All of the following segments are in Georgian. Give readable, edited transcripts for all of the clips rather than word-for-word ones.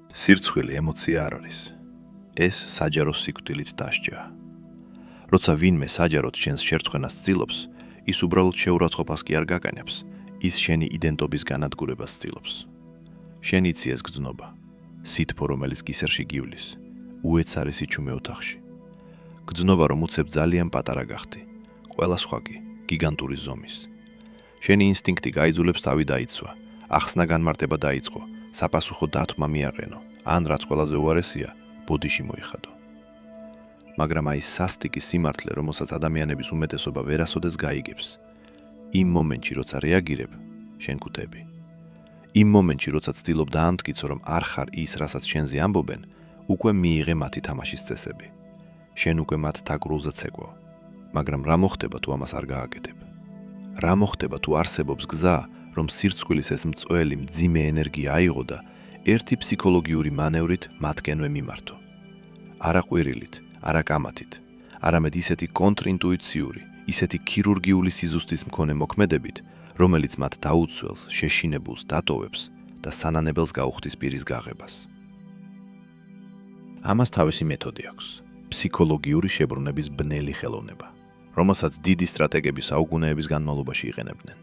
სირცხვილი ემოცია არ არის. ეს საჯარო სიკვდილით დასჯა. როცა ვინმე საჯაროდ შენს შერცხვენას ცდილობს, ის უბრალოდ შეურაცხყოფას კი არ გაკანებს, ის შენი იდენტობის განადგურებას ცდილობს. შენ იცი ეს გრძნობა, სითბო რომელიც კისერში გივლის, უეცარი სიჩუმე ოთახში. გრძნობა რომ უცებ ძალიან პატარა გახდი, ყველა სხვა კი გიგანტური ზომის. შენი ინსტინქტი გაიძულებს თავი დაიცვა, ახსნა განმარტება დაიწყო, საპასუხო დათმა მიაყენო, ან რაც ყველაზე უარესია, ბოდიში მოიხადო. მაგრამ აი სასტიკი სიმართლე, რომელსაც ადამიანების უმეტესობა ვერასოდეს გაიგებს. იმ მომენტში, როცა რეაგირებ, შენ გვხვდები. იმ მომენტში, როცა ცდილობ დაამტკიცო, რომ არ ხარ ის, რასაც შენზე ამბობენ, უკვე მიიღე მათი თამაშის წესები. შენ უკვე მათ თაგრულზე ცეკვო. მაგრამ რა მოხდება თუ ამას არ გააკეთებ? რა მოხდება თუ არსებობს გზა, რომ სირცხვილის ეს მწველი მძიმე ენერგია აიღო და ერთი ფსიქოლოგიური მანევრით მათკენვე მიმართო. არა ყვირილით, არა კამათით, არამედ ისეთი კონტრინტუიციური, ისეთი ქირურგიული სიზუსტის მქონე მოქმედებით, რომელიც მათ დაუცველს, შეშინებულს დატოვებს და სანანებელს გაუხდის პირის გაღებას. ამას თავისი მეთოდი აქვს. ფსიქოლოგიური შებრუნების ბნელი ხელოვნება, რომელსაც დიდი სტრატეგების საუკუნეების განმავლობაში იყენებდნენ.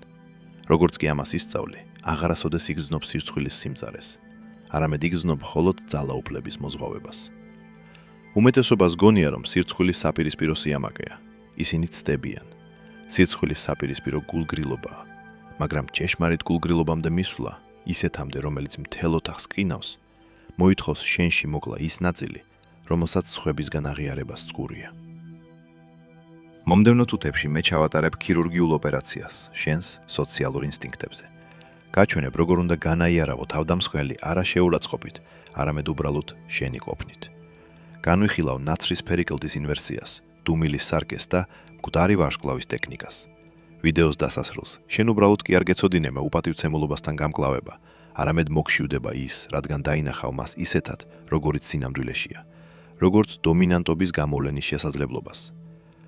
როგორც კი ამას ისწავლი, აღარასოდეს იგრძნობ სირცხვილის სიმწარეს, არამედ იგრძნობ მხოლოდ ძალაუფლების მოზღვავებას. უმეტესობას გონია, რომ სირცხვილის საპირისპირო სიამაყეა, ისინი ცდებიან. სირცხვილის საპირისპირო გულგრილობაა, მაგრამ ჭეშმარიტ გულგრილობამდე მისვლა, ისეთამდე, რომელიც მთელ ოთახს ყინავს, მოითხოვს შენში მოკლა ის ნაწილი, რომელსაც სხვებისგან აღიარებას წყურია. მომდევნო თუთებში მე ჩავატარებ ქირურგიულ ოპერაციას, შენს სოციალურ ინსტინქტებზე. გაჩვენებ, როგორ უნდა განაიარავო თავდამსხმელი არა შეურაცხყოფით, არამედ უბრალოდ შენი ყოფნით. განვიხილავ ნაცრისფერი კლდის ინვერსიას, დუმილის სარკეს და მკვდარი ვარსკვლავის ტექნიკას. ვიდეოს დასასრულს შენ უბრალოდ კი არ გეცოდინება უპატივცემულობასთან გამკლავება, არამედ მოგშივდება ის, რადგან დაინახავ მას ისეთად, როგორიც სინამდვილეშია, როგორც დომინანტობის გამოვლენის შესაძლებლობას.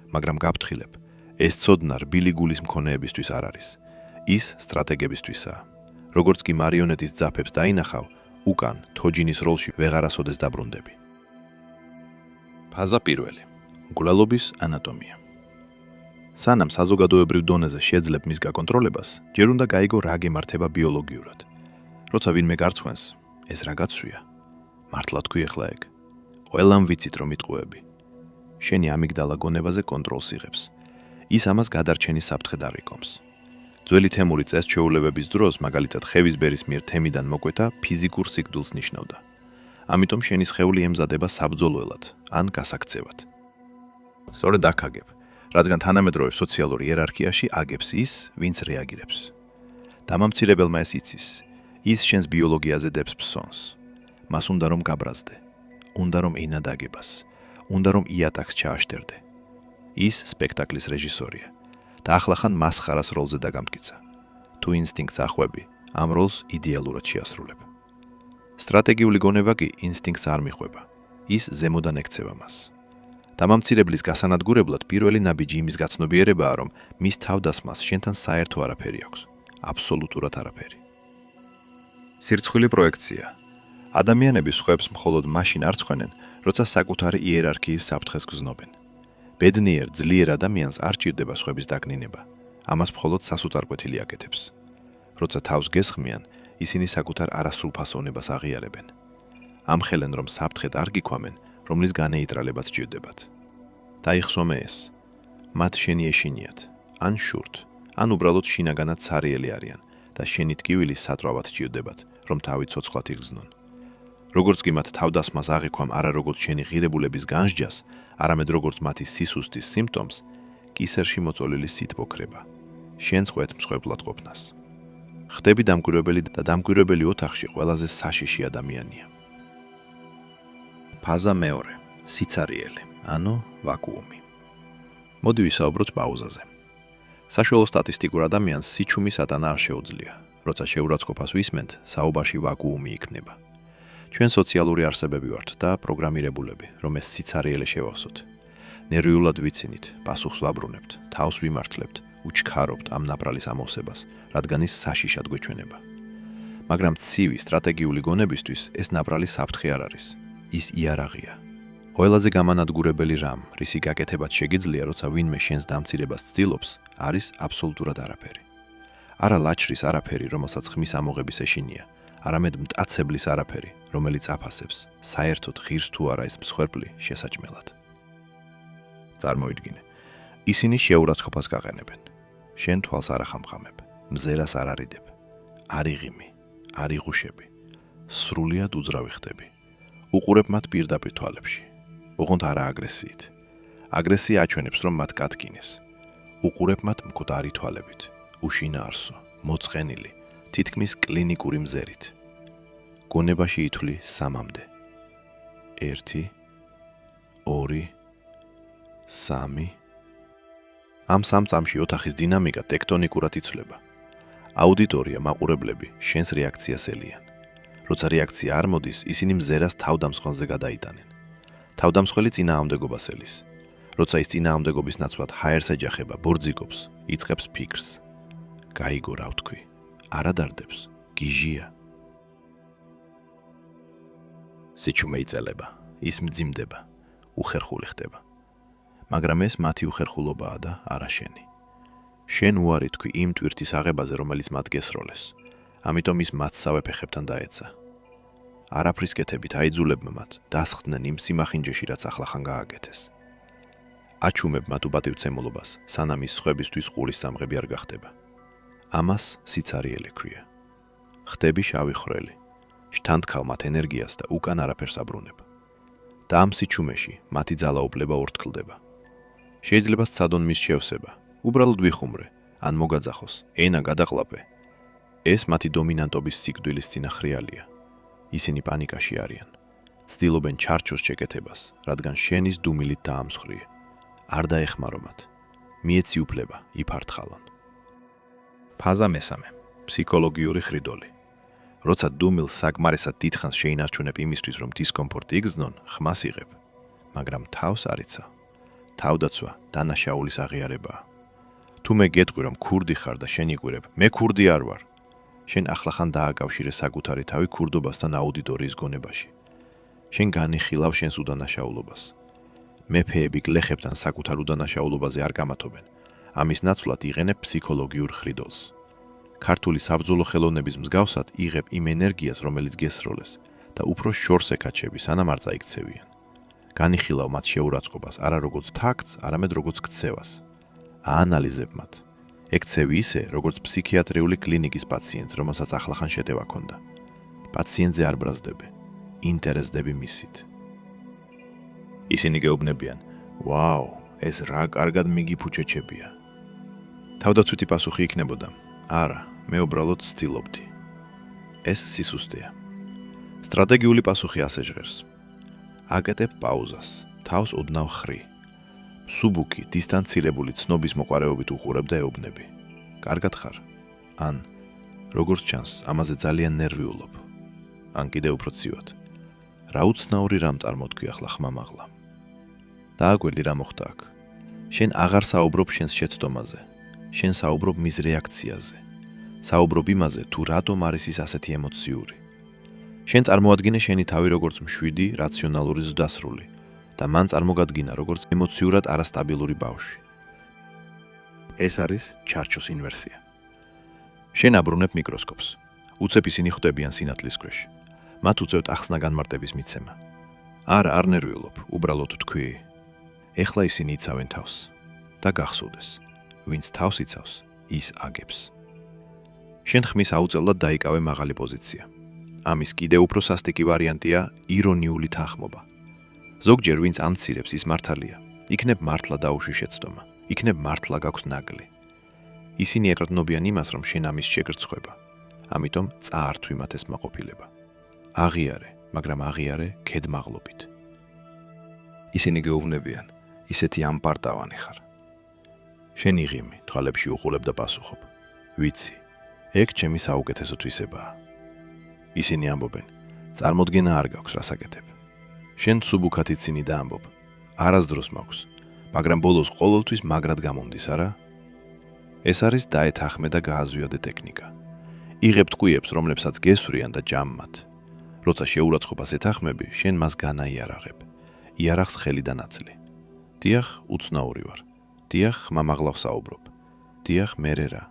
მაგრამ გაფრთხილებ, ეს ცოდნა რბილი გულის მქონეებისთვის არ არის. ის სტრატეგებისთვისაა. როგორც კი მარიონეტის ძაფებს დაინახავ, უკან თოჯინის როლში ვეღარასოდეს დაბრუნდები. ფაზა პირველი. მკვლელობის ანატომია. სანამ საზოგადოებრივ დონეზე შეძლებ მის გაკონტროლებას, ჯერ უნდა გაიგო რა გემართება ბიოლოგიურად. როცა ვინმე გარცხვენს, ეს რა გაცვია? მართლა თქვი ახლა ეგ. ყველამ ვიცით რომ იტყუები. შენი ამიგდალა გონებაზე კონტროლს იღებს. ის ამას გადარჩენის საფრთხედ აღიქომს. ძველი თემური წესჩვეულებების დროს, მაგალითად ხევის ბერის მიერ თემიდან მოკვეთა ფიზიკურ სიკვდილს ნიშნავდა. ამიტომ შენი სხეული ემზადება საბრძოლველად ან გასაქცევად. სწორედ აქ აგებ, რადგან თანამედროვე სოციალურ იერარქიაში აგებს ის, ვინც რეაგირებს. დამამცირებელმა ეს იცის, ის შენს ბიოლოგიაზე დებს ფსონს. მას უნდა რომ გაბრაზდე, უნდა რომ ენადაგებას, უნდა რომ იატაკს ჩააშტერდე. ის სპექტაკლის რეჟისორია და ახლახან მასხარას როლზე დაგამტკიცა. თუ ინსტინქტს ახვევი, ამ როლს იდეალურად შეასრულებ. სტრატეგიული გონება კი ინსტინქტს არ მიხვება. ის ზემოდან ექცევა მას. დამამცირებლის გასანადგურებლად პირველი ნაბიჯი იმის გაცნობიერებაა, რომ მის თავდასხმას შენთან საერთო არაფერი აქვს. აბსოლუტურად არაფერი. სირცხვილი პროექცია. ადამიანები სხვებს მხოლოდ მაშინ არ ცხვენენ, როცა საკუთარი იერარქიის საფრთხეს გრძნობენ. ბედნიერ, ძლიერ ადამიანს არ ჭირდება სხვების დაკნინება. ამას მხოლოდ სასუთარკვეთილი აკეთებს. როცა თავს გესხმიან, ისინი საკუთარ არასრულფასოვნებას აღიარებენ. ამხელენ, რომ საფრთხედ არ გიქვამენ, რომლის განეიტრალებაც ჭირდებათ. დაიხსომე ეს. მათ შენი ეშინიათ, ან შურთ, ან უბრალოდ შინაგანად ცარიელი არიან და შენი ტკივილი სატრავად ჭირდებათ, რომ თავი ცოცხლად იგრძნონ. როგორც კი მათ თავდასხმას აღიქვამ არა როგორც შენი ღირებულების განსჯას, არამედ როგორც მათი სისუსტის სიმპტომს, კისერში მოწოლილი სითბო ქრება. შენ წვეთ მსხვერპლად ყოფნას. ხდები დამკვირვებელი და დამკვირვებელი ოთახში ყველაზე საშიში ადამიანია. ფაზა მეორე. სიცარიელი, ანუ ვაკუუმი. მოდი ვისაუბროთ პაუზაზე. საშუალო სტატისტიკურ ადამიანს სიჩუმის ატანა არ შეუძლია. როცა შეურაცხყოფას ვისმენთ, საუბარში ვაკუუმი იქნება. ჩვენ სოციალური არსებები ვართ და პროგრამირებულები, რომ ეს სიცარიელე შევავსოთ. ნერვიულად ვიცინით, პასუხს ვაბრუნებთ, თავს ვიმართლებთ, უჩქარობთ ამ ნაპრალის ამოვსებას, რადგან ის საშიშად გვეჩვენება. მაგრამ ცივი სტრატეგიული გონებისთვის ეს ნაპრალი საფრთხე არ არის. ის იარაღია. ყველაზე გამანადგურებელი რამ, რისი გაკეთებაც შეგიძლია, როცა ვინმე შენს დამცირებას ცდილობს, არის აბსოლუტურად არაფერი. არა ლაჩრის არაფერი, რომელსაც ხმის ამოღების ეშინია, არამედ მტაცებლის არაფერი, რომელიც აფასებს, საერთოდ ღირს თუ არა ეს მსხვერპლი შესაჭმელად. წარმოიდგინე, ისინი შეურაცხყოფას გაყენებენ. შენ თვალს არ ახამხამებ, მზერას არ არიდებ, არ იღიმი, არ იღუშები, სრულიად უძრავი ხდები. უყურებ მათ პირდაპირ თვალებში. ოღონდ არა აგრესიით. აგრესია აჩვენებს, რომ მათ კადგინეს. უყურებ მათ მკვდარი თვალებით, უშინაარსო, მოწყენილი, თითქმის კლინიკური მზერით. გონებაში ითვლი 3-მდე. 1, 2, 3. ამ 3 წამში ოთახის დინამიკა ტექტონიკურად იცვლება. აუდიტორია, მაყურებლები შენს რეაქციას ელიან. როცა რეაქცია არ მოდის, ისინი მზერას თავდამსხმელზე გადაიტანენ. თავდამსხმელი წინააღმდეგობას ელის. როცა ის წინააღმდეგობის ნაცვლად ჰაერს ეჯახება, ბორძიგობს, იწყებს ფიქრს. გაიგო რა ვთქვი, არ ადარდებს, გიჟია. სიჩუმე იწელება, ის მძიმდება, უხერხული ხდება. მაგრამ ეს მათი უხერხულობაა და არა შენი. შენ უარი თქვი იმ ტვირთის აღებაზე, რომელიც მათ გესროლეს. ამიტომ ის მათსავე ფეხებთან დაეცა. არაფრის კეთებით აიძულებმა მათ, დასხდნენ იმ სიმახინჯეში, რაც ახლახან გააკეთეს. აჩუმებ მათ უპატივცემულობას, სანამ ის სხვებისთვის ყურის სამღები არ გახდება. ამას სიცარიელი ქვია. ხდები შავი ხვრელი, შთანთქავ მათ ენერგიას და უკან არაფერს აბრუნებ. და ამ სიჩუმეში მათი ძალაუფლება ორთქლდება. შეიძლება სცადონ მის შევსება, უბრალოდ ვიხუმრე, ან მოგაძახოს, ენა გადაყლაპე. ეს მათი დომინანტობის სიკვდილის წინახრიალია. ისინი პანიკაში არიან. ცდილობენ ჩარჩოს შეკეთებას, რადგან შენის დუმილით დაამსხვრიე. არ დაეხმარო მათ. მიეცი უფლება, იფართხალონ. ფაზა მესამე. ფსიქოლოგიური ხრიდოლი. როცა დუმილს საკმარისად დიდხანს შეინარჩუნებ იმისთვის, რომ დისკომფორტი იგრძნონ, ხმას იღებ. მაგრამ თავს არ იცავ. თავდაცვა დანაშაულის აღიარებაა. თუ მე გეტყვი, რომ ქურდი ხარ და შენ იყვირებ, მე ქურდი არ ვარ. შენ ახლახან დააკავშირე საკუთარი თავი ქურდობასთან აუდიტორიის გონებაში. შენ განიხილავ შენს უდანაშაულობას. მეფეები გლეხებთან საკუთარ უდანაშაულობაზე არ გამათობენ. ამის ნაცვლად იღენებ ფსიქოლოგიურ ხრიდოლს. ქართული საბრძოლო ხელოვნების მსგავსად იღებ იმ ენერგიას, რომელიც გესროლეს და უფრო შორს ეკაჩები, სანამ არ წაიქცევიან. განიხილავ მათ შეურაცხყოფას არა როგორც თაქტს, არამედ როგორც ქცევას. აანალიზებ მათ. ეკცევი ისე, როგორც ფსიქიატრიული კლინიკის პაციენტს, რომელსაც ახლახან შეტევა ჰქონდა. პაციენტზე არ ბრაზდები, ინტერესდები მისით. ისინი გეუბნებიან, ვაუ, ეს რა კარგად მიგიფუჩეჩებია. თავდაცვითი პასუხი იქნებოდა, არა, მე უბრალოდ ცდილობდი. ეს სისუსტეა. სტრატეგიული პასუხი ასე ჟღერს. აკეთებ პაუზას, თავს ოდნავ ხრი. სუბუქი, დისტანცირებული ცნობის მოყარეობით უყურებ და ეუბნები. კარგად ხარ? ან, როგორც ჩანს, ამაზე ძალიან ნერვიულობ. ან კიდევ უფრო ცივად. რა უცნაური რამ წარმოთქვი ახლა ხმამაღლა. დააგველი რა მოხდა აქ. შენ აღარ საუბრობ შენს შეცდომაზე. შენ საუბრობ მის რეაქციაზე. საუბრობ იმაზე, თუ რატომ არის ის ასეთი ემოციური. შენ წარმოადგინე შენი თავი როგორც მშვიდი, რაციონალური ზრდასრული და მან წარმოგადგინა როგორც ემოციურად არასტაბილური ბავშვი. ეს არის ჩარჩოს ინვერსია. შენ აბრუნებ მიკროსკოპს. უცებ ისინი ხვდებიან სინათლის ქვეშ. მათ უწევთ ახსნა განმარტების მიცემა. არა, არ ნერვიულობ, უბრალოდ თქვი. ეხლა ისინი იცავენ თავს და გახსოვდეს, ვინც თავს იცავს, ის აგებს. შენ ხმის აუწელად დაიკავე მაღალი პოზიცია. ამის კიდევ უფრო სასტიკი ვარიანტია ირონიული თანხმობა. ზოგჯერ ვინც ამცირებს ის მართალია, იქნებ მართლა დაუშვი შეცდომა, იქნებ მართლა გაქვს ნაგლი. ისინი ეყრდნობიან იმას, რომ შენ ამის შეგრცხვება. ამიტომ წაართვი მათ ეს მაყოფილება. აღიარე, მაგრამ აღიარე ქედმაღლობით. ისინი გეუბნებიან, ისეთი ამპარტავანი ხარ. შენ იღიმი, თვალებში უყურებ და პასუხობ. ვიცი, ეგ ჩემი საუკეთესო თვისებაა. ისინი ამბობენ, წარმოდგენა არ გაქვს რას აკეთებ. შენ სუბუქად იცინი და ამბობ, არასდროს მაქვს, მაგრამ ბოლოს ყოველთვის მაგრად გამომდის, არა? ეს არის დაეთანხმე და გააზვიოდე ტექნიკა. იღებ ტყვიებს, რომლებსაც გესვრიან და ჯამმათ. როცა შეურაცხყოფას ეთანხმები, შენ მას განაიარაღებ. იარაღს ხელიდან აცლი. დიახ, უცნაური ვარ. დიახ, ხმამაღლა ვსაუბრობ. დიახ, მერე რა.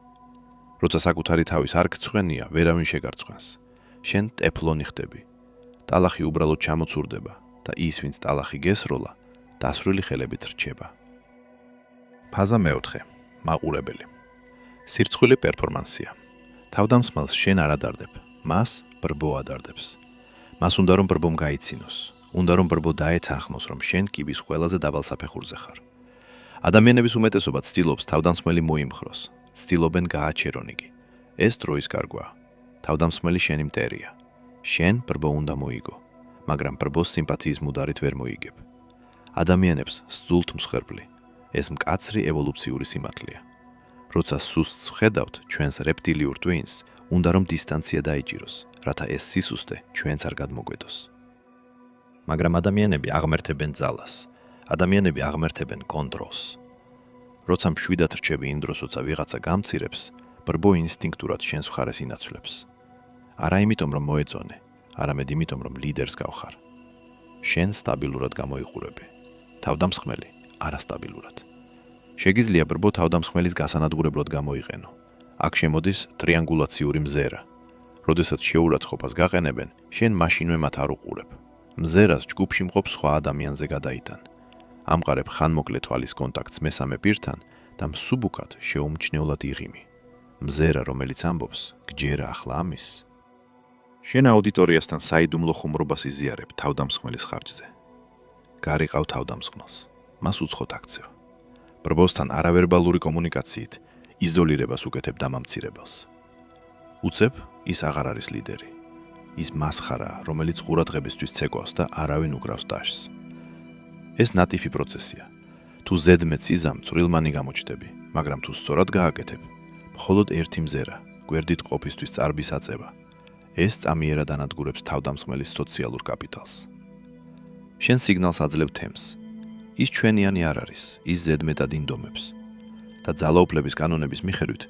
როცა საკუთარი თავის არ გწვენია, ვერავინ შეგარწვენს. შენ ტეფლონი ხდები. ტალახი უბრალოდ ჩამოცურდება და ის, ვინც ტალახი გესროლა, დასრული ხელებით რჩება. ფაზა მეოთხე. მაყურებელი. სირცხვილი პერფორმანსია. თავდამსხმელს შენ არ ადარდებ, მას ბრბო ადარდებს. მას უნდა რომ ბრბომ გაიცინოს, უნდა რომ ბრბო დაეთანხმოს, რომ შენ კიბის ყველაზე დაბალ საფეხურზე ხარ. ადამიანების უმეტესობა ცდილობს თავდამსხმელი მოიმხროს, ცდილობენ გააჩერონ იგი. ეს დროის გარგვაა. თავდამსხმელი შენი მტერია. შენ ბრბო უნდა მოიგო, მაგრამ ბრბოს სიმპათიის მუდარით ვერ მოიგებ. ადამიანებს სძულთ მსხვერპლი. ეს მკაცრი ევოლუციური სიმართლეა. როცა სუსტს ვხედავთ, ჩვენს რეპტილიურ ტვინს, უნდა რომ დისტანცია დაიჭიროს, რათა ეს სისუსტე ჩვენც არ გადმოგვედოს. მაგრამ ადამიანები აღმერთებენ ძალას. ადამიანები აღმერთებენ კონტროლს. როცა მშვიდად რჩები იმ დროს, როცა ვიღაცა გამცირებს, ბრბო ინსტინქტურად შენს მხარეს ინაცვლებს. არა იმიტომ, რომ მოეწონე, არამედ იმიტომ, რომ ლიდერს გავხარ. შენ სტაბილურად გამოიყურები. თავდამსხმელი არასტაბილურად. შეგიძლია ბრბო თავდამსხმელის გასანადგურებლად გამოიყენო. აქ შემოდის ტრიანგულაციური მზერა. როდესაც შეურაცხყოფას გაყენებენ, შენ მაშინვე მათ არ უყურებ. მზერას ჯგუფში მყოფ სხვა ადამიანზე გადაიტან. ამყარებ ხანმოკლე თვალის კონტაქტს მესამე პირთან და მსუბუქად შეუმჩნევლად იღიმი. მზერა, რომელიც ამბობს, გჯერა ახლა ამის. შენ აუდიტორიასთან საიდუმლო ხუმრობას იზიარებ თავდამსხმელის ხარჯზე. გარიყავ თავდამსხმელს. მას უცხოთ აქცევ. ბრბოსთან არავერბალური კომუნიკაციით იზოლირებას უკეთებ დამამცირებელს. უცებ ის აღარ არის ლიდერი. ის მასხარაა, რომელიც ყურადღებისთვის ცეკვავს და არავინ უკრავს ტაშს. ეს ნატიფი პროცესია. თუ ზედმეტს იზამ, წვრილმანი გამოჩნდები, მაგრამ თუ სწორად გააკეთებ, მხოლოდ ერთი მზერა, გვერდით ყოფისთვის წარბის აწევა. ეს წამიერად ანადგურებს თავდამსხმელის სოციალურ კაპიტალს. შენ სიგნალს აძლევ თემს. ის ჩვენიანი არ არის, ის ზედმეტად ინდომებს. და ძალაუფლების კანონების მიხედვით,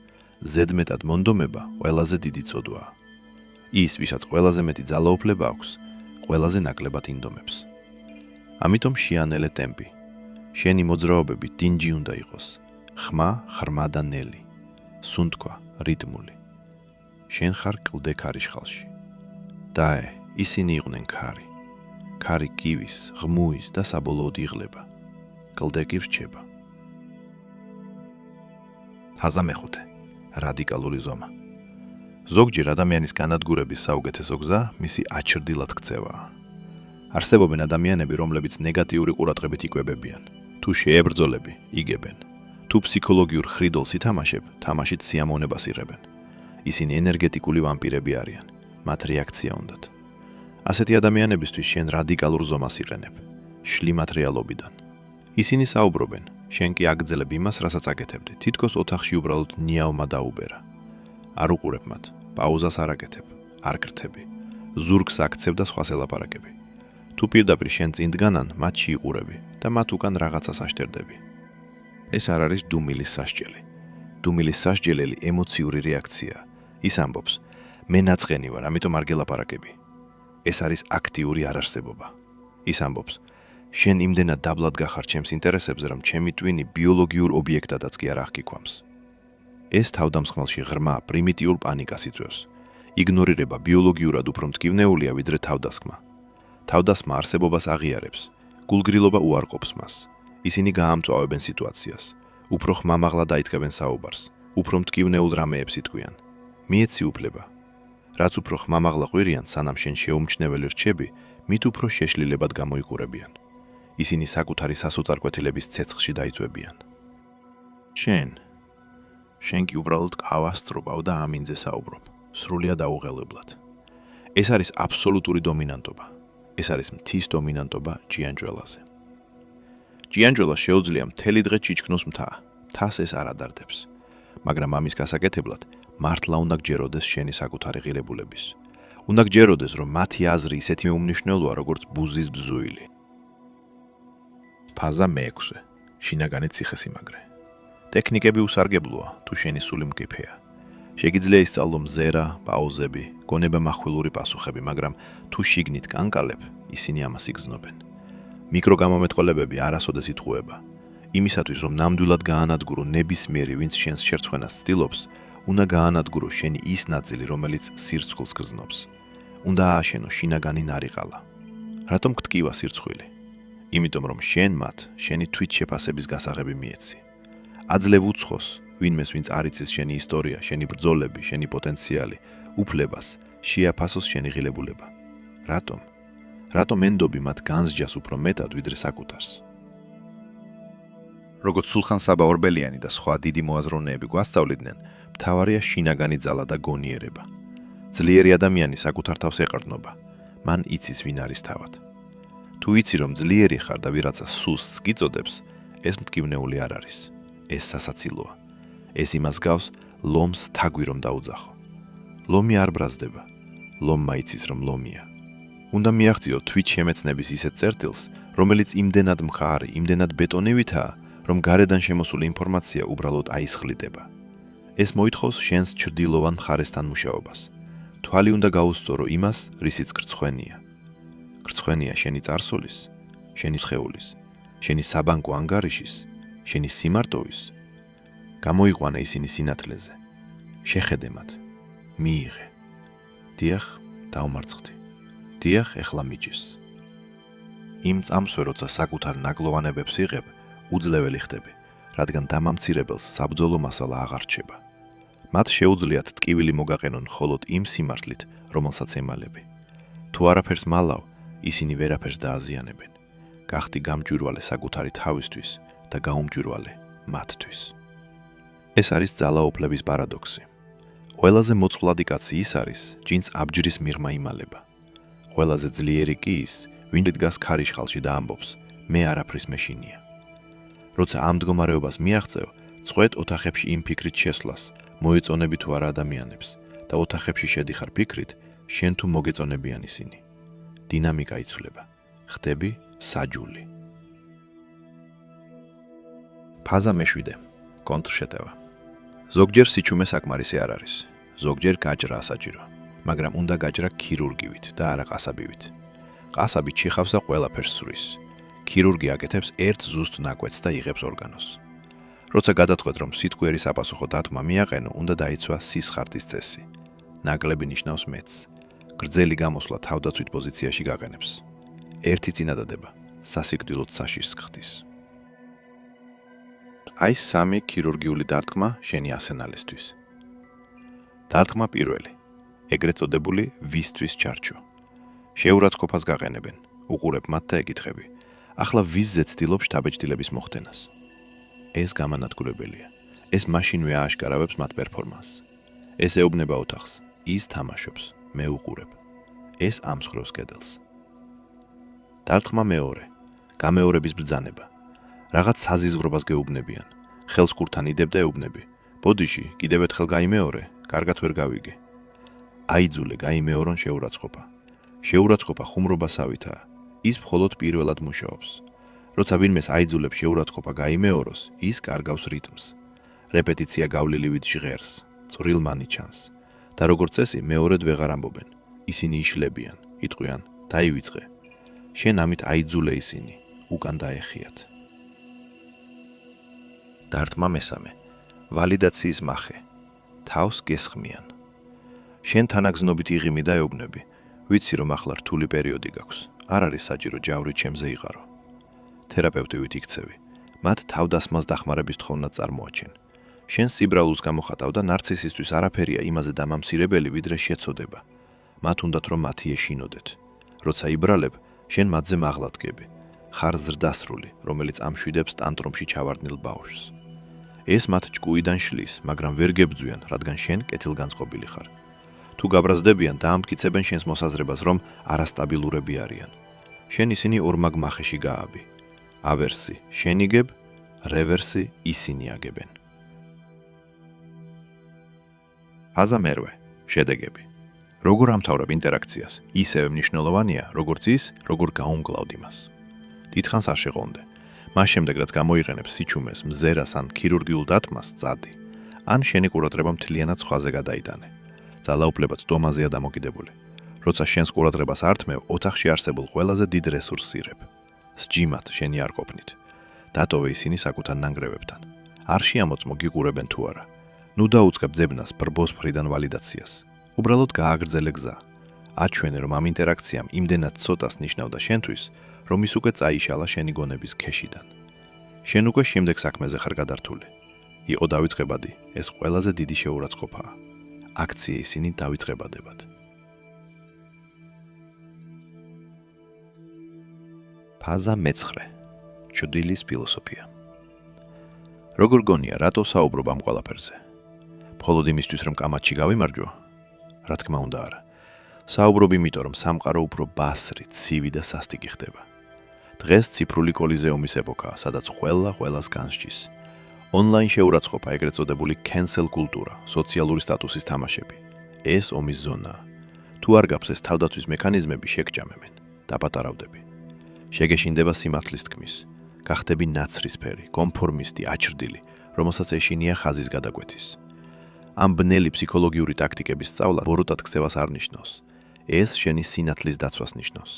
ზედმეტად მონდომება ყველაზე დიდი წოდვაა. ის, ვისაც ყველაზე მეტი ძალაუფლება აქვს, ყველაზე ნაკლებად ინდომებს. ამიტომ შეანელე ტემპი. შენი მოძრაობები დინჯი უნდა იყოს. ხმა, ხრმა და ნელი. სუნთქვა, რიტმული. შენ ხარ კლდე ქარიშხალში. დაე, ისინი იყვნენ ქარი. ქარი კივის, ღმუის და საბოლოოდ იღლება. კლდე კი რჩება. ფაზა მეხუთე. რადიკალური ზომა. ზოგჯერ ადამიანის განადგურების საუკეთესო გზა მისი აჩრდილად ქცევაა. არსებობენ ადამიანები, რომლებიც ნეგატიური ყურადღებით იკვებებიან. თუ შეებრძოლები, იგებენ. თუ ფსიქოლოგიურ ხრიდოლს ითამაშებ, თამაშით სიამოვნებას იღებენ. ისინი ენერგეტიკული ვამპირები არიან. მათ რეაქცია უნდათ. ასეთი ადამიანებისთვის შენ რადიკალურ ზომას იყენებ. შლი მათ რეალობიდან. ისინი საუბრობენ, შენ კი აგრძელებ იმას, რასაც აკეთებდი. თითქოს ოთახში უბრალოდ ნიავმა დაუბერა. არ უყურებ მათ, პაუზას არ აკეთებ, არ კრთები. ზურგს აქცევ და სხვას ელაპარაკები. თუ პირდაპირ შენ წინ დგანან, მათში იყურები და მათ უკან რაღაცას აშტერდები. ეს არ არის დუმილის სასჯელი. დუმილის სასჯელელი ემოციური რეაქცია. ის ამბობს, მე ნაწყენი ვარ, ამიტომ არ გელაპარაკები. ეს არის აქტიური არარსებობა. ის ამბობს, შენ იმდენად დაბლად გახარ ჩემს ინტერესებზე, რომ ჩემი ტვინი ბიოლოგიურ ობიექტადაც კი არ აღგიქვამს. ეს თავდამსხმელში ღრმა, პრიმიტიულ პანიკას იწვევს. იგნორირება ბიოლოგიურად უფრო მტკივნეულია, ვიდრე თავდასხმა. თავდასხმა არსებობას აღიარებს. გულგრილობა უარყოფს მას. ისინი გაამწვავებენ სიტუაციას. უფრო ხმამაღლა დაიწყებენ საუბარს. უფრო მტკივნეულ რამეებს იტყვიან. მიეცი უფლება. რაც უფრო ხმამაღლა ყვირიან, სანამ შენ შეუმჩნეველი რჩები, მით უფრო შეშლილებად გამოიყურებიან. ისინი საკუთარი სასოწარკვეთილების ცეცხლში დაიწვევიან. შენ კი უბრალოდ ყავას სტრობავ და ამინძე საუბრობ, სრულიად აუღელებლად. ეს არის აბსოლუტური დომინანტობა. ეს არის მთის დომინანტობა ჯიანჯველაზე. ჯიანჯველა შეუძლია მთელი დღე ჩიჩქნოს მთა, მთას ეს არ ადარდებს. მაგრამ ამის გასაკეთებლად მართლა უნდა გჯეროდეს შენი საკუთარი ღირებულების. უნდა გჯეროდეს, რომ მათი აზრი ისეთი უმნიშვნელოა, როგორც ბუზის ბზუილი. ფაზა მეექვსე. შინაგანი ციხესიმაგრე. ტექნიკები უსარგებლოა, თუ შენი სული მკიფეა. შეგიძლია ისწავლო მზერა, პაუზები, გონება מחვილური პასუხები, მაგრამ თუ შიგნით კანკალებ, ისინი ამას იგრძნობენ. მიკროგამომეტყველებები არასოდეს იტყუება. იმისათვის, რომ ნამდვილად გაანადგურო ნებისმიერი, ვინც შენს შერცხვენას ცდილობს, უნდა გაანადგურო შენი ის ნაწილი, რომელიც სირცხულს გრძნობს. უნდა ააშენო შინაგანი ნარიყალა. რატომ გტკივა სირცხვილი? იმიტომ, რომ შენ მათ შენი თვით შეფასების გასაღები მიეცი. აძლევ უცხოს, ვინმეს, ვინც არ იცის შენი ისტორია, შენი ბრძოლები, შენი პოტენციალი, უფლებას, შეაფასოს შენი ღილებულება. რატომ? რატომ ენდობი მათ განსჯას უფრო მეტად, ვიდრე საკუთარს? როგორც სულხან საბა ორბელიანი და სხვა დიდი მოაზროვნეები გვასწავლიდნენ, მთავარია შინაგანი ძალა და გონიერება. ძლიერი ადამიანი საკუთარ თავს ეყრდნობა, მან იცის ვინ არის თავად. თუ იცი, რომ ძლიერი ხარ და ვიღაცა სუსტს გიწოდებს, ეს მტკივნეული არ არის. ეს სასაცილოა. ეს იმას გავს, ლომს თაგვი რომ დაუძახო. ლომი არ ბრაზდება. ლომმა იცის, რომ ლომია. უნდა მიაღწიო თვით შემეცნების ისეთ წერტილს, რომელიც იმდენად მხარი, იმდენად ბეტონივითაა, რომ გარედან შემოსული ინფორმაცია უბრალოდ აისხლიტება. ეს მოითხოვს შენს ჩრდილოვან მხარესთან მუშაობას. თვალი უნდა გაუსწორო იმას, რისიც გრცხვენია. გრცხვენია შენი წარსულის, შენი სხეულის, შენი საბანკო ანგარიშის, შენი სიმარტოვის. გამოიყვანე ისინი სინათლეზე. შეხედე მათ. მიიღე. დიახ, დაუმარცხდი. დიახ, ეხლა მიჯის. იმ წამსვე, როცა საკუთარ ნაგლოვანებებს იღებ, უძლეველი ხდები, რადგან დამამცირებელს საბრძოლო მასალა აღარ რჩება. მათ შეუძლიათ ტკივილი მოგაყენონ მხოლოდ იმ სიმართლით, რომელსაც ემალები. თუ არაფერს მალავ, ისინი ვერაფერს დააზიანებენ. გახდი გამჭვირვალე საკუთარი თავისთვის და გაუმჭვირვალე მათთვის. ეს არის ძალაუფლების პარადოქსი. ყველაზე მოწყვლადი კაცი ის არის, ჯინს აბჯრის მიღმა იმალება. ყველაზე ძლიერი კი ის, ვინ დგას ქარიშხალში და ამბობს, მე არაფრის მეშინია. როცა ამ მდგომარეობას მიაღწევ, წყვეტ ოთახებში იმ ფიქრით შესვლას, მოეწონები თუ არა ადამიანებს და ოთახებში შედიხარ ფიქრით, შენ თუ მოგეწონებიან ისინი. დინამიკა იცვლება. ხდები საჯული. ფაზა მეშვიდე. კონტრშეტევა. ზოგჯერ სიჩუმე საკმარისი არ არის. ზოგჯერ გაჭრა ასაჭირო, მაგრამ უნდა გაჭრა ქირურგივით და არა ყასაბივით. ყასაბი ჩიხავს და ყველაფერს სვრის. ქირურგი აკეთებს ერთ ზუსტ ნაკვეთს და იღებს ორგანოს. როცა გადაწყვეტ, რომ სიტყვიერი საპასუხო დათმა მიაყენო, უნდა დაიცვა სისხარტის წესი. ნაკლები ნიშნავს მეც. გრძელი გამოსვლა თავდაცვით პოზიციაში გაყენებს. ერთი წინადადება სასიკვდილოდ საშიშს ხდის. აი სამი ქირურგიული დარტყმა შენი არსენალისთვის. დარტყმა პირველი, ეგრეთ წოდებული ვისთვის ჩარჩო. შეურაცხყოფას გაყენებენ, უყურებ მათ და ეკითხები. ახლა ვიზზე ცდილობ შთაბეჭდილების მოხდენას. ეს გამანადგურებელია. ეს მაშინვე ააშკარავებს მათ პერფორმანსს. ეს ეუბნება ოთახს, ის თამაშობს, მე უყურებ. ეს ამსხრევს კედელს. დარტყმა მეორე, გამეორების ბრძანება. რაღაც საზიზღრობას გეუბნებიან. ხელს კურთან იდებ და ეუბნები. ბოდიში, კიდევ ერთხელ გაიმეორე, კარგად ვერ გავიგე. აიძულე გაიმეორონ შეურაცხყოფა. შეურაცხყოფა ხუმრობასავითაა. ის მხოლოდ პირველად მუშაობს. როცა ვინმეს აიძულებ შეურაცხყოფა გაიმეოროს, ის კარგავს რიტმს. რეპეტიცია გავლილივით ჟღერს, წვრილ მანიჩანს. და როგორც წესი, მეორედ ვეღარ ამბობენ. ისინი იშლებიან, იტყვიან, დაივიწყე. შენ ამით აიძულე ისინი, უკან დაეხიათ. დარტყმა მესამე, ვალიდაციის მახე. თავს გესხმიან. შენ თანაგზნობით იღიმი და ეუბნები. ვიცი, რომ ახლა რთული პერიოდი გაქვს. არ არის საჭირო ჯავრი ჩემზე იღარო. თერაპევტივით იქცევი. მათ თავდასხმას დახმარების თხოვნად წარმოაჩენ. შენ სიბრალუს გამოხატავ და ნარცისისთვის არაფერია იმაზე დამამცირებელი, ვიდრე შეცოდება. მათ უნდათ რომ მათი ეშინოდეთ. როცა იბრალებ, შენ მათზე მაღლა დგები. ხარ ზრდასრული, რომელიც ამშვიდებს ტანტრომში ჩავარდნილ ბავშვს. ეს მათ ჭკუიდან შლის, მაგრამ ვერ გებძვიან, რადგან შენ კეთილგანწყობილი ხარ. თუ გაბრაზდებიან, დაამტკიცებენ შენს მოსაზრებას, რომ არასტაბილურები არიან. შენ ისინი ორმაგ მახეში გააბი. ავერსი შენ იგებ, რევერსი ისინი აგებენ. ფაზა მერვე, შედეგები. როგორ ამთავრებ ინტერაქციას, ისევე მნიშვნელოვანია, როგორც ის, როგორ გაუმკლავდ იმას. დიდხანს არ შეყოვნდე. მას შემდეგ, რაც გამოიყენებ სიჩუმეს, მზერას ან ქირურგიულ დათმას, წადი. ან შენი ყურადღება მთლიანად სხვაზე გადაიტანე. ძალაუფლებაც დომაზეა დამოკიდებული. როცა შენს ყურადღებას არ თმევ, ოთახში არსებულ ყველაზე დიდ რესურსს ირებ. სჯიმად შენი არ ყოფნით. დატოვე ისინი საკუთარ ნანგრევებთან. არ შეამოწმო გიყურებენ თუ არა. ნუ დაუწყებ ძებნას ბრბოს მხრიდან ვალიდაციას. უბრალოდ გააგრძელე გზა. აჩვენე, რომ ამ ინტერაქციამ იმდენად ცოტას ნიშნავდა შენთვის, რომ ის უკვე წაიშალა შენი გონების ქეშიდან. შენ უკვე შემდეგ საქმეზე ხარ გადართული. იყო დავიწყებადი, ეს ყველაზე დიდი შეურაცხყოფაა. აქცია ისინი დავიწყებადებად. ფაზა მე-9. ჩრდილის ფილოსოფია. როგორ გონია, რატო საუბრობ ამ ყველაფერზე? მხოლოდ იმისთვის, რომ კამათში გავიმარჯვო? რა თქმა უნდა არა. საუბრობ იმიტომ, რომ სამყარო უფრო ბასრი, ცივი და სასტიკი ხდება. დღეს ციფრული კოლიზეუმის ეპოქაა, სადაც ყველას განსჯის. ონლაინ შეურაცხყოფა, ეგრეთ წოდებული cancel კულტურა, სოციალური სტატუსის თამაშები. ეს ომის ზონაა. თუ არ გაქვს ეს თავდაცვის მექანიზმები, შეგჭამებენ, დაპატარავდები. შეგეშინდება სიმართლის თქმის. გახდები ნაცრისფერი, კონფორმისტი, აჩრდილი, რომელსაც ეშინია ხაზის გადაკვეთის. ამ ბნელი ფსიქოლოგიური ტაქტიკების სწავლა ბოროტად ქცევას არ ნიშნავს. ეს შენი სინათლის დაცვას ნიშნავს.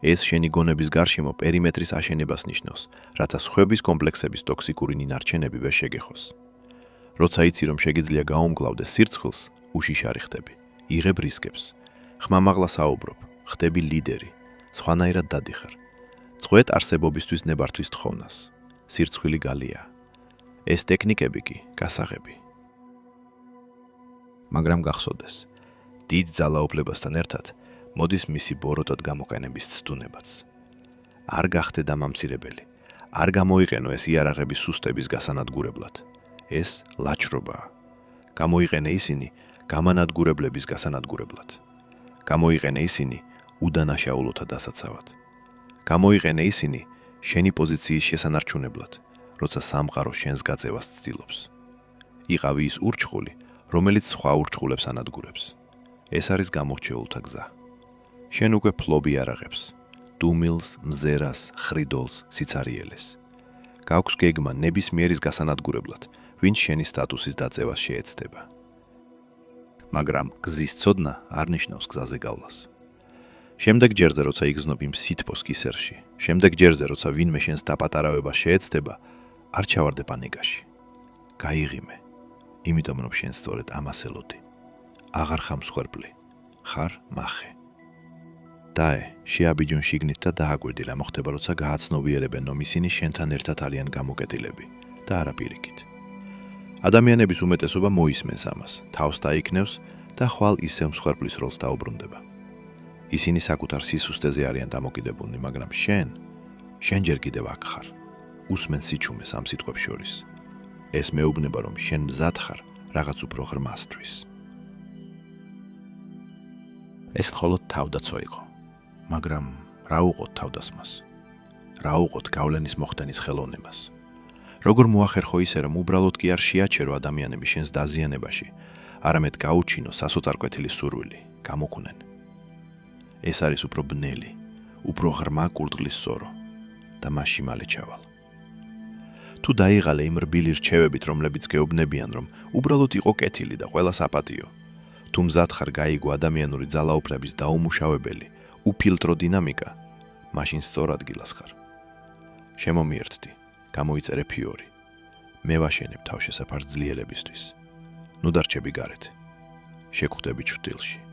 ეს შენი გონების გარშემო პერიმეტრის აშენებას ნიშნავს, რათა სხვების კომპლექსების ტოქსიკური ნინარჩენები ვერ შეგეხოს. როცა იცი, რომ შეგიძლია გაუმკლავდე სირცხვილს, უშიშარი ხდები, იღებ რისკებს. ხმამაღლა საუბრობ, ხდები ლიდერი, სხვანაირად დადიხარ. წყვეტ არსებობისთვის ნებართვის თხოვნას. სირცხვილი გალია. ეს ტექნიკები კი გასაღები. მაგრამ გახსოვდეს, დიდ ძალაუფლებასთან ერთად მოდის მისი ბოროტად გამოყენების ცდუნებაც. არ გახდე დამამცირებელი, არ გამოიყენო ეს იარაღების სუსტების გასანადგურებლად. ეს ლაჩრობაა. გამოიყენე ისინი გამანადგურებლების გასანადგურებლად. გამოიყენე ისინი უდანაშაულოთა დასაცავად. გამოიყენე ისინი შენი პოზიციის შესანარჩუნებლად, როცა სამყარო შენს გაწევას ცდილობს. იყავი ის ურჩხული, რომელიც სხვა ურჩხულებს ანადგურებს. ეს არის გამორჩეულთა გზა. შენ უკვე ფლობი იარაღებს, დუმილს, მზერას, ხრიდოლს, სიცარიელეს. გაქვს გეგმა ნებისმიერის გასანადგურებლად, ვინც შენი სტატუსის დაწევას შეეცდება. მაგრამ გზის ცოდნა არ ნიშნავს გზაზე გავლას. შემდეგ ჯერზე, როცა იგზნობ იმ სითბოს კისერში, შემდეგ ჯერზე, როცა ვინმე შენს დაპატარავებას შეეცდება, არ ჩავარდე პანიკაში. გაიღიმე, იმიტომ რომ შენ სწორედ ამას ელოდი. აღარ ხარ მსხვერპლი, ხარ მახე. დაე, შეაბიჯონ შიგნით და დააკვირდი რა მოხდება, როცა გააცნობიერებენ, რომ ისინი შენთან ერთად არიან გამოკეტილები და არა პირიქით. ადამიანების უმეტესობა მოისმენს ამას, თავს დაიქნევს და ხვალ ისევ მსხვერპლის როლს დაუბრუნდება. ისინი საკუთარ სისუსტეზე არიან დამოკიდებულნი, მაგრამ შენ ჯერ კიდევ აქ ხარ. უსმენ სიჩუმეს ამ სიტყვებს შორის. ეს მეუბნება, რომ შენ მზად ხარ რაღაც უფრო ღრმასთვის. ეს მხოლოდ თავდაცვა იყო, მაგრამ რა უყოთ თავდასმას? რა უყოთ გავლენის მოხდენის ხელოვნებას? როგორ მოახერხო ისე, რომ უბრალოდ კი არ შეაჩერო ადამიანები შენს დაზიანებაში, არამედ გაუჩინო სასოწარკვეთილი სურვილი, გამოგუნენ. ეს არის უფრო ბნელი, უფრო ღრმა კურდღლის სორო და მასში მალე ჩავალ. თუ დაიღალე იმ რბილი რჩევებით, რომლებიც გეუბნებიან, რომ უბრალოდ იყო კეთილი და ყველას აპატიო, თუ მზად ხარ გაიგო ადამიანური ძალაუფლების დაუმუშავებელი, უფილტრო დინამიკა, მაშინ სწორ ადგილას ხარ. შემომიერთდი, გამოიწერე ფიორი. მე ვაშენებ თავშესაფარს ძლიერებისთვის. ნუ დარჩები გარეთ. შეგხვდები ჩრდილში.